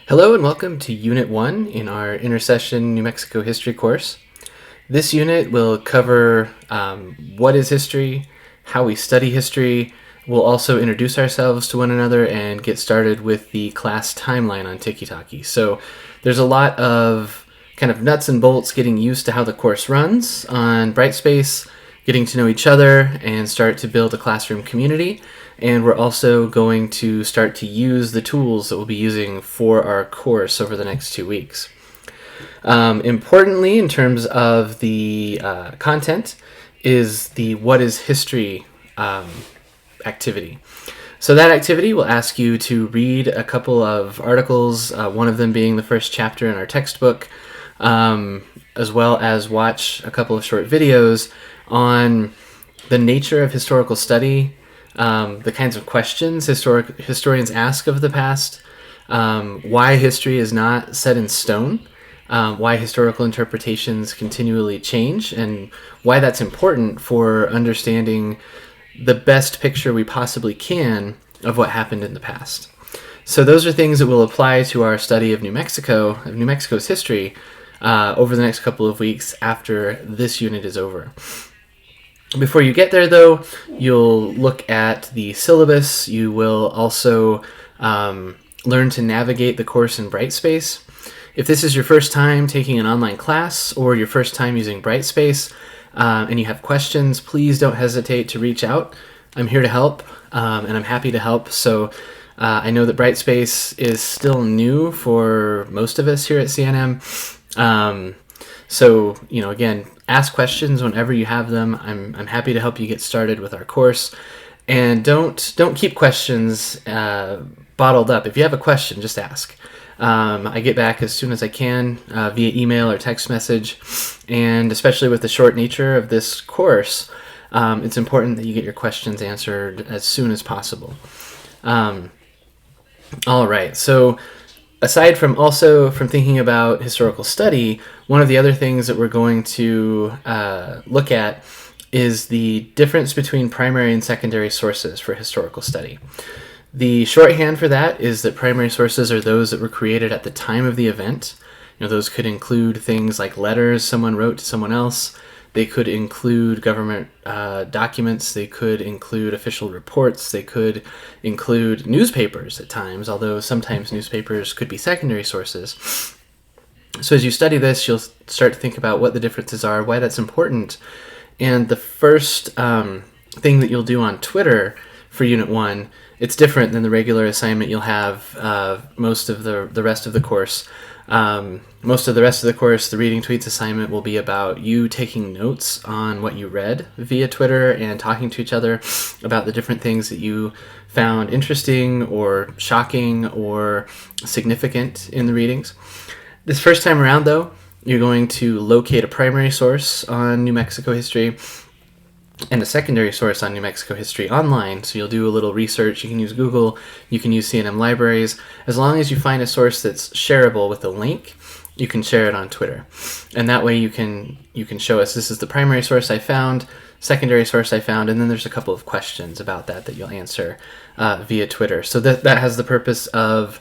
Hello and welcome to Unit 1 in our Intercession New Mexico History course. This unit will cover what is history, how we study history. We'll also introduce ourselves to one another and get started with the class timeline on Tiki-Taki. So there's a lot of kind of nuts and bolts getting used to how the course runs on Brightspace, getting to know each other and start to build a classroom community. And we're also going to start to use the tools that we'll be using for our course over the next 2 weeks. Importantly, in terms of the content, is the What is History activity. So that activity will ask you to read a couple of articles, one of them being the first chapter in our textbook, as well as watch a couple of short videos on the nature of historical study, the kinds of questions historians ask of the past, why history is not set in stone, why historical interpretations continually change, and why that's important for understanding the best picture we possibly can of what happened in the past. So those are things that will apply to our study of New Mexico's history, over the next couple of weeks after this unit is over. Before you get there, though, you'll look at the syllabus. You will also learn to navigate the course in Brightspace. If this is your first time taking an online class or your first time using Brightspace and you have questions, please don't hesitate to reach out. I'm here to help, and I'm happy to help. So I know that Brightspace is still new for most of us here at CNM. So, again, ask questions whenever you have them. I'm happy to help you get started with our course. And don't keep questions bottled up. If you have a question, just ask. I get back as soon as I can via email or text message. And especially with the short nature of this course, it's important that you get your questions answered as soon as possible. All right, so aside from thinking about historical study, one of the other things that we're going to look at is the difference between primary and secondary sources for historical study. The shorthand for that is that primary sources are those that were created at the time of the event. Those could include things like letters someone wrote to someone else. They could include government documents. They could include official reports. They could include newspapers at times, although sometimes newspapers could be secondary sources. So as you study this, you'll start to think about what the differences are, why that's important. And the first thing that you'll do on Twitter for Unit 1, it's different than the regular assignment you'll have most of the rest of the course. Most of the rest of the course, the Reading Tweets assignment will be about you taking notes on what you read via Twitter and talking to each other about the different things that you found interesting or shocking or significant in the readings. This first time around, though, you're going to locate a primary source on New Mexico history and a secondary source on New Mexico history online. So you'll do a little research. You can use Google, you can use CNM libraries. As long as you find a source that's shareable with a link, you can share it on Twitter. And that way you can show us, this is the primary source I found, secondary source I found, and then there's a couple of questions about that you'll answer via Twitter. So that has the purpose of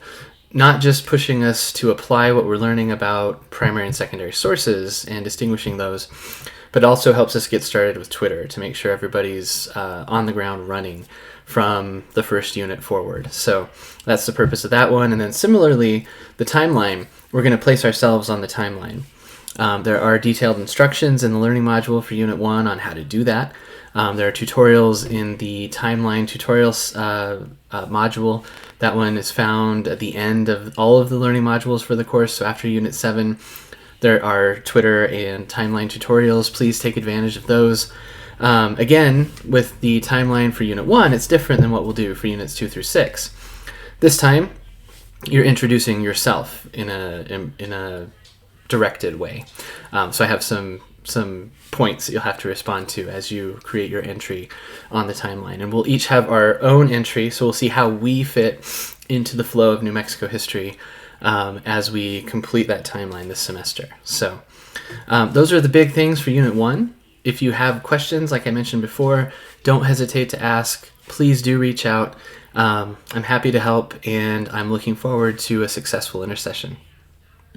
not just pushing us to apply what we're learning about primary and secondary sources and distinguishing those, but also helps us get started with Twitter to make sure everybody's on the ground running from the first unit forward. So that's the purpose of that one. And then similarly, the timeline, we're going to place ourselves on the timeline. There are detailed instructions in the learning module for Unit 1 on how to do that. There are tutorials in the timeline tutorials module. That one is found at the end of all of the learning modules for the course. So after Unit 7, there are Twitter and timeline tutorials. Please take advantage of those. Again, with the timeline for Unit 1, it's different than what we'll do for Units 2 through 6. This time, you're introducing yourself in a directed way. So I have some points that you'll have to respond to as you create your entry on the timeline. And we'll each have our own entry, so we'll see how we fit into the flow of New Mexico history as we complete that timeline this semester. So those are the big things for Unit 1. If you have questions, like I mentioned before, don't hesitate to ask. please do reach out. I'm happy to help, and I'm looking forward to a successful intercession.